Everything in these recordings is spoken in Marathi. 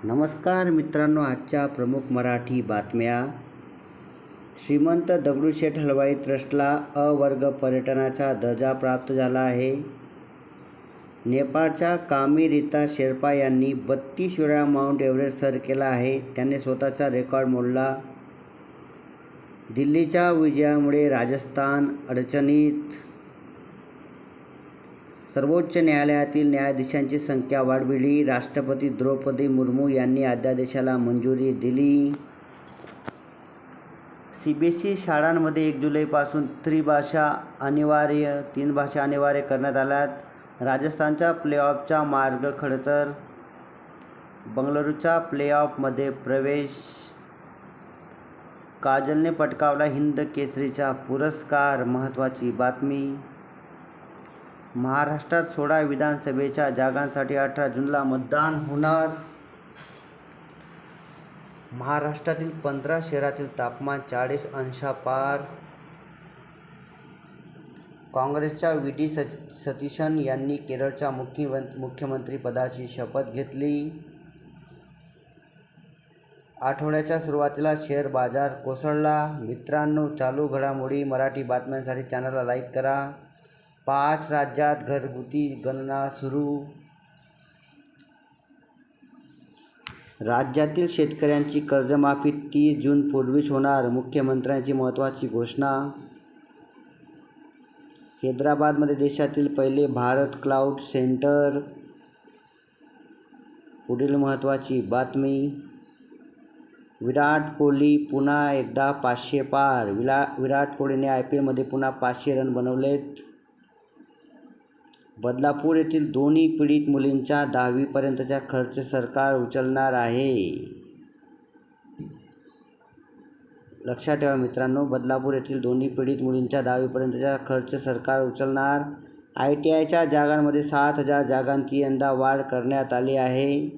नमस्कार मित्रांनो, आजच्या प्रमुख मराठी बातम्या. श्रीमंत दगडूशेठ हलवाई ट्रस्टला अ वर्ग पर्यटनाचा दर्जा प्राप्त झाला आहे. नेपाळच्या कामी रीता शेर्पा यांनी 32 वेळा माउंट एव्हरेस्ट सर केला आहे. त्याने स्वतःचा रेकॉर्ड मोडला. दिल्लीच्या विजयामुळे राजस्थान अडचणीत. सर्वोच्च न्यायालयातील न्यायाधीशांची संख्या वाढविली. राष्ट्रपती द्रौपदी मुर्मू यांनी अध्यादेशाला मंजुरी दिली. CBSE शाळांमध्ये 1 जुलैपासून 3 भाषा अनिवार्य करण्यात आल्यात. राजस्थानच्या प्लेऑफचा मार्ग खडतर. बंगळुरूचा प्लेऑफमध्ये प्रवेश. काजलने पटकावला हिंद केसरीचा पुरस्कार. महत्त्वाची बातमी. महाराष्ट्रात 16 विधानसभेच्या जागांसाठी 18 जूनला मतदान होणार. महाराष्ट्रातील 15 शहरातील तापमान 40 अंशापार. काँग्रेसच्या VD सतीशन यांनी केरळच्या मुख्यमंत्रीपदाची शपथ घेतली. आठवड्याच्या सुरुवातीला शेअर बाजार कोसळला. मित्रांनो, चालू घडामोडी मराठी बातम्यांसाठी चॅनलला लाईक करा. 5 राज्यात घरगुती गणना सुरू. राज्यातील शेतकऱ्यांची कर्जमाफी 30 जूनपूर्वीच होणार. मुख्यमंत्र्यांची महत्त्वाची घोषणा. हैदराबादमध्ये देशातील पहिले भारत क्लाउड सेंटर. पुढील महत्त्वाची बातमी. विराट कोहली पुन्हा एकदा 500 पार. विराट कोहलीने IPLमध्ये पुन्हा 500 रन बनवलेत. बदलापूर येथील दोन्ही पीडित मुलींचा 10वी पर्यंतचा खर्च सरकार उचलणार आहे. लक्षात ठेवा मित्रांनो, बदलापूर येथील दोन्ही पीडित मुलींचा 10वी पर्यंतचा खर्च सरकार उचलणार. ITIच्या जागांमध्ये 7,000 जागांची यंदा वाढ करण्यात आली आहे.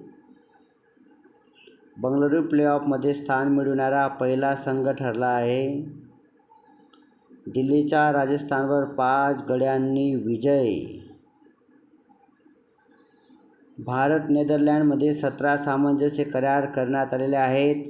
बंगळुरू प्लेऑफमध्ये स्थान मिळवणारा पहिला संघ ठरला आहे. दिल्लीचा राजस्थानवर 5 गड्यांनी विजय. भारत नेदरलँडमध्ये 17 सामंजस्य करार करण्यात आलेले आहेत.